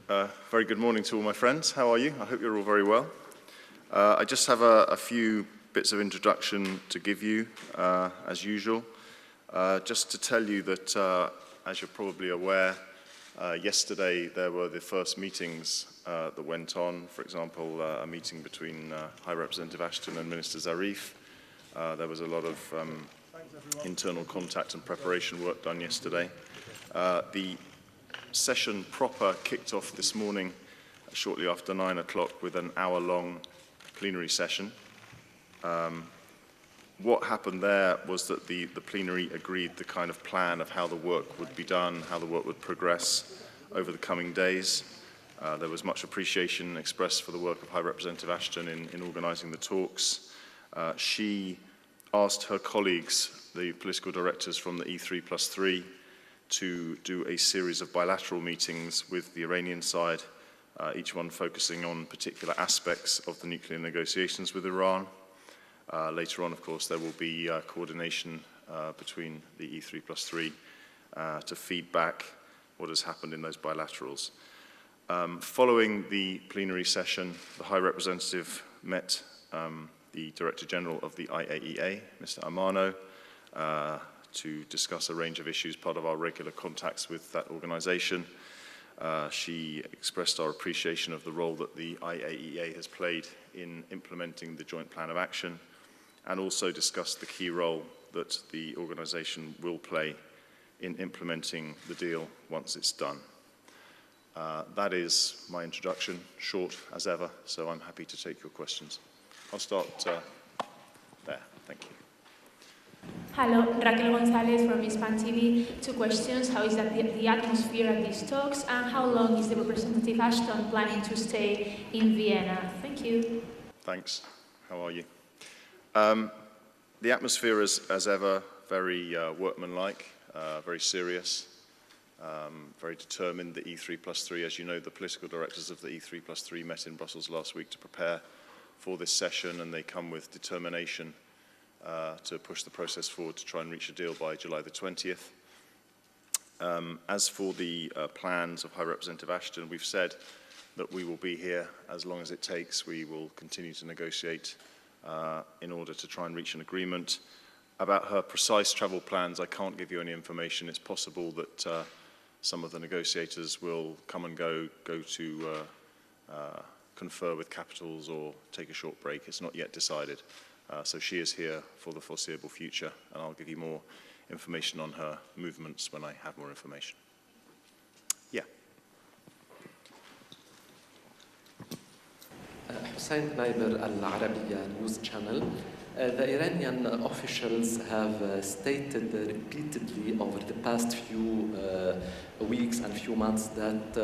Very good morning to all my friends. How are you? I hope you're all very well. I just have a few bits of introduction to give you, as usual. Just to tell you that, as you're probably aware, yesterday there were the first meetings that went on. For example, a meeting between High Representative Ashton and Minister Zarif. There was a lot of internal contact and preparation work done yesterday. The session proper kicked off this morning shortly after 9 o'clock with an hour-long plenary session. What happened there was that the plenary agreed the kind of plan of how the work would be done, how the work would progress over the coming days. There was much appreciation expressed for the work of High Representative Ashton in organising the talks. She asked her colleagues, the political directors from the E3+3, to do a series of bilateral meetings with the Iranian side, each one focusing on particular aspects of the nuclear negotiations with Iran. Later on, of course, there will be coordination between the E3+3 to feed back what has happened in those bilaterals. Following the plenary session, the High Representative met the Director General of the IAEA, Mr. Amano, to discuss a range of issues, part of our regular contacts with that organisation. She expressed our appreciation of the role that the IAEA has played in implementing the Joint Plan of Action, and also discussed the key role that the organisation will play in implementing the deal once it's done. That is my introduction, short as ever, so I'm happy to take your questions. I'll start there. Thank you. Hello, Raquel Gonzalez from Hispan TV. Two questions. How is the atmosphere at these talks, and how long is the Representative Ashton planning to stay in Vienna? Thank you. Thanks. How are you? The atmosphere is, as ever, very workmanlike, very serious, very determined. The E3+3, as you know, the political directors of the E3+3 met in Brussels last week to prepare for this session, and they come with determination to push the process forward to try and reach a deal by July the 20th. As for the plans of High Representative Ashton, we've said that we will be here as long as it takes. We will continue to negotiate in order to try and reach an agreement. About her precise travel plans, I can't give you any information. It's possible that some of the negotiators will come and go to confer with capitals or take a short break. It's not yet decided. So she is here for the foreseeable future, and I'll give you more information on her movements when I have more information. Yeah. Hussein Naiber Al Arabiya News Channel. The Iranian officials have stated repeatedly over the past few weeks and few months that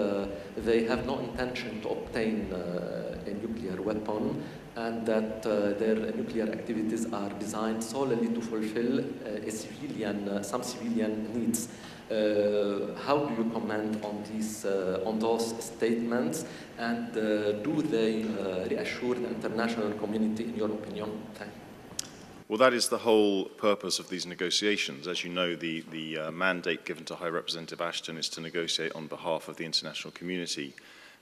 they have no intention to obtain a nuclear weapon, and that their nuclear activities are designed solely to fulfill some civilian needs. How do you comment on those statements, and do they reassure the international community, in your opinion? Thank you. Well, that is the whole purpose of these negotiations. As you know, the mandate given to High Representative Ashton is to negotiate on behalf of the international community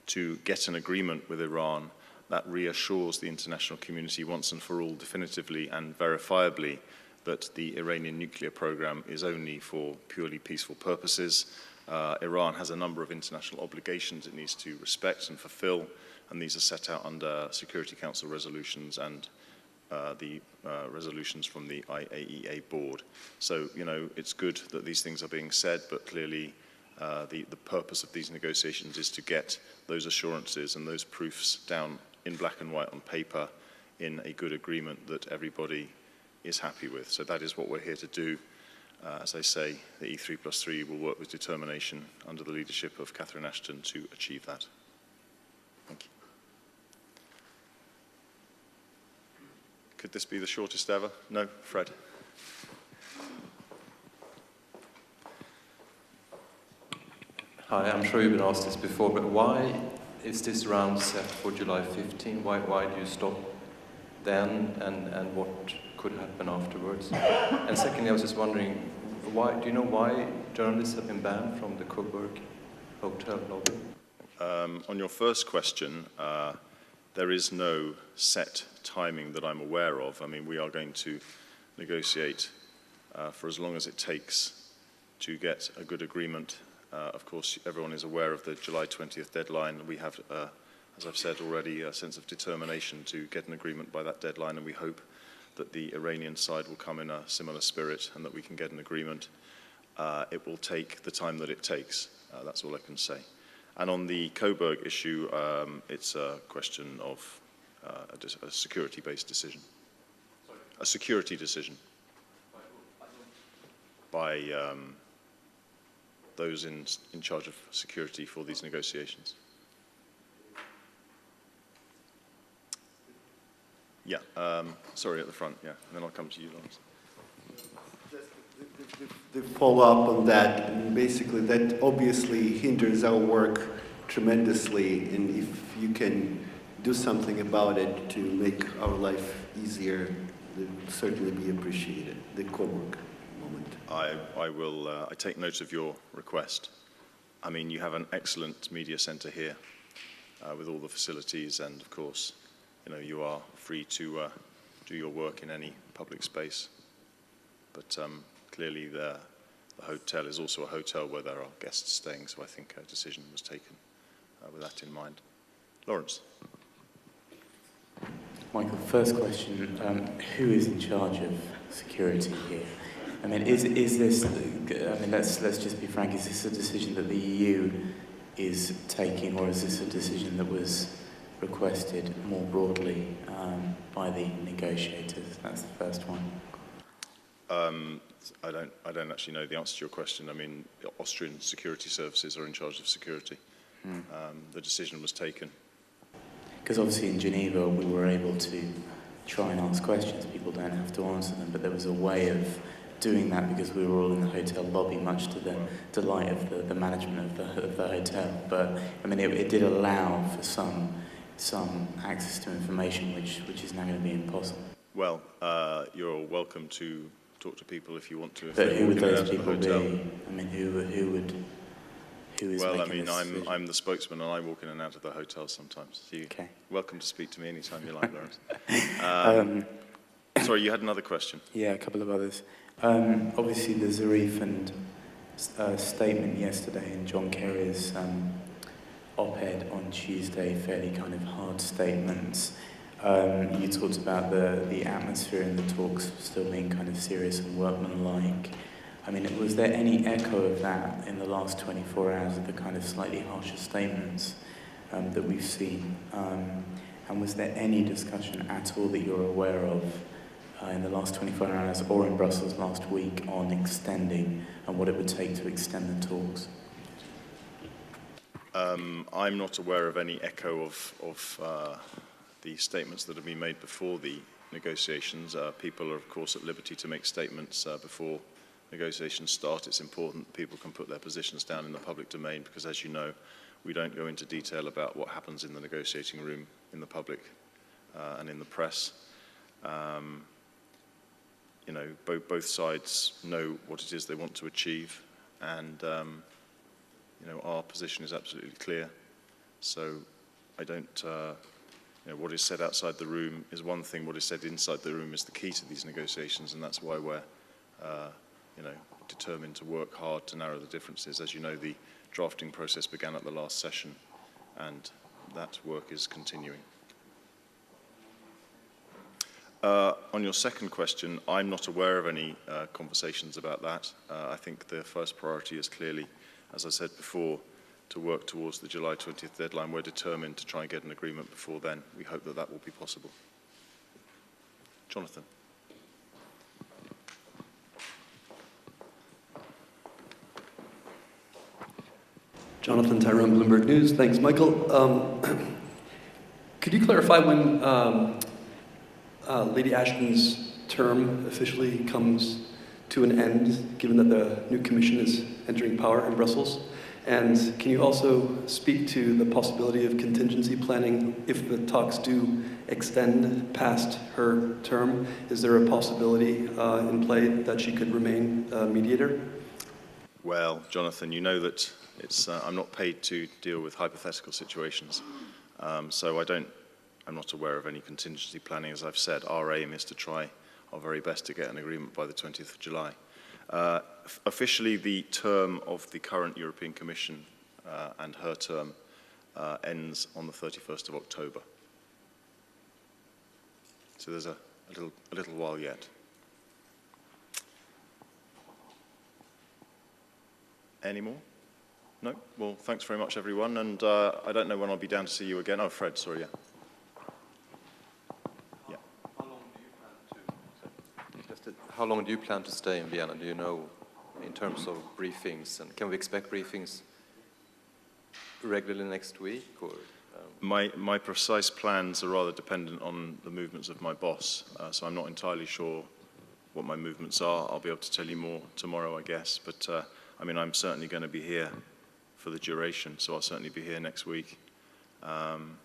to get an agreement with Iran that reassures the international community once and for all, definitively and verifiably, that the Iranian nuclear program is only for purely peaceful purposes. Iran has a number of international obligations it needs to respect and fulfill, and these are set out under Security Council resolutions and the resolutions from the IAEA board. So, you know, it's good that these things are being said, but clearly the purpose of these negotiations is to get those assurances and those proofs down in black and white on paper in a good agreement that everybody is happy with. So that is what we're here to do. As I say, the E3+3 will work with determination under the leadership of Catherine Ashton to achieve that. Thank you. Could this be the shortest ever? No? Fred? Hi, I'm sure you've been asked this before, but why is this round set for July 15? Why do you stop then, and what could happen afterwards? And secondly, I was just wondering, do you know why journalists have been banned from the Coburg hotel lobby? On your first question, there is no set timing that I'm aware of. I mean, we are going to negotiate for as long as it takes to get a good agreement. Of course, everyone is aware of the July 20th deadline. We have, as I've said already, a sense of determination to get an agreement by that deadline, and we hope that the Iranian side will come in a similar spirit and that we can get an agreement. It will take the time that it takes. That's all I can say. And on the Coburg issue, it's a question of a security-based decision. Sorry? A security decision by those in charge of security for these negotiations. Yeah, sorry, at the front, yeah, and then I'll come to you, Lawrence. The follow-up on that, basically that obviously hinders our work tremendously, and if you can do something about it to make our life easier, it would certainly be appreciated, the Coburg moment. I take note of your request. I mean, you have an excellent media center here with all the facilities, and of course, you know, you are free to do your work in any public space. But clearly the hotel is also a hotel where there are guests staying, so I think a decision was taken with that in mind. Lawrence. Michael, first question, who is in charge of security here? I mean, is this, I mean, let's just be frank, is this a decision that the EU is taking, or is this a decision that was requested more broadly by the negotiators? That's the first one. I don't actually know the answer to your question. I mean, Austrian security services are in charge of security. The decision was taken. Because obviously in Geneva we were able to try and ask questions. People don't have to answer them, but there was a way of doing that because we were all in the hotel lobby, much to the delight of the management of the hotel. But I mean, it did allow for some access to information, which is now going to be impossible. Well, you're welcome to talk to people if you want to. But who would those people be? I mean, who is well, I making mean, I'm the spokesman, and I walk in and out of the hotel sometimes. So you're welcome to speak to me anytime you like, Lawrence. Sorry, you had another question. Yeah, a couple of others. Obviously, the Zarif and statement yesterday and John Kerry's op-ed on Tuesday, fairly kind of hard statements. You talked about the atmosphere in the talks still being kind of serious and workmanlike. I mean, was there any echo of that in the last 24 hours of the kind of slightly harsher statements that we've seen? And was there any discussion at all that you're aware of in the last 24 hours or in Brussels last week on extending and what it would take to extend the talks? I'm not aware of any echo of the statements that have been made before the negotiations. People are, of course, at liberty to make statements before negotiations start. It's important that people can put their positions down in the public domain because, as you know, we don't go into detail about what happens in the negotiating room in the public and in the press. You know, both sides know what it is they want to achieve, and you know, our position is absolutely clear. So I don't. You know, what is said outside the room is one thing. What is said inside the room is the key to these negotiations, and that's why we're, you know, determined to work hard to narrow the differences. As you know, the drafting process began at the last session, and that work is continuing. On your second question, I'm not aware of any conversations about that. I think the first priority is clearly, as I said before, to work towards the July 20th deadline. We're determined to try and get an agreement before then. We hope that that will be possible. Jonathan. Jonathan Tyrone, Bloomberg News. Thanks, Michael. Could you clarify when Lady Ashton's term officially comes to an end, given that the new commission is entering power in Brussels? And can you also speak to the possibility of contingency planning if the talks do extend past her term? Is there a possibility in play that she could remain mediator? Well, Jonathan, you know that I'm not paid to deal with hypothetical situations, so I'm not aware of any contingency planning. As I've said, our aim is to try our very best to get an agreement by the 20th of July. Officially, the term of the current European Commission and her term ends on the 31st of October. So there's a little while yet. Any more? No? Well, thanks very much, everyone. And I don't know when I'll be down to see you again. Oh, Fred, sorry, yeah. Yeah. How long do you plan to stay in Vienna? Do you know, in terms of briefings? And can we expect briefings regularly next week? Or My precise plans are rather dependent on the movements of my boss, so I'm not entirely sure what my movements are. I'll be able to tell you more tomorrow, I guess. But I mean, I'm certainly going to be here for the duration, so I'll certainly be here next week and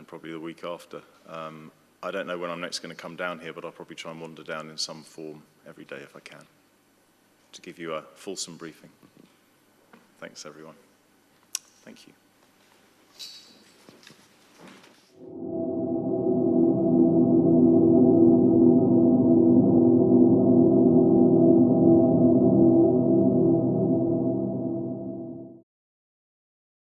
probably the week after. I don't know when I'm next going to come down here, but I'll probably try and wander down in some form every day if I can to give you a fulsome briefing. Thanks, everyone. Thank you.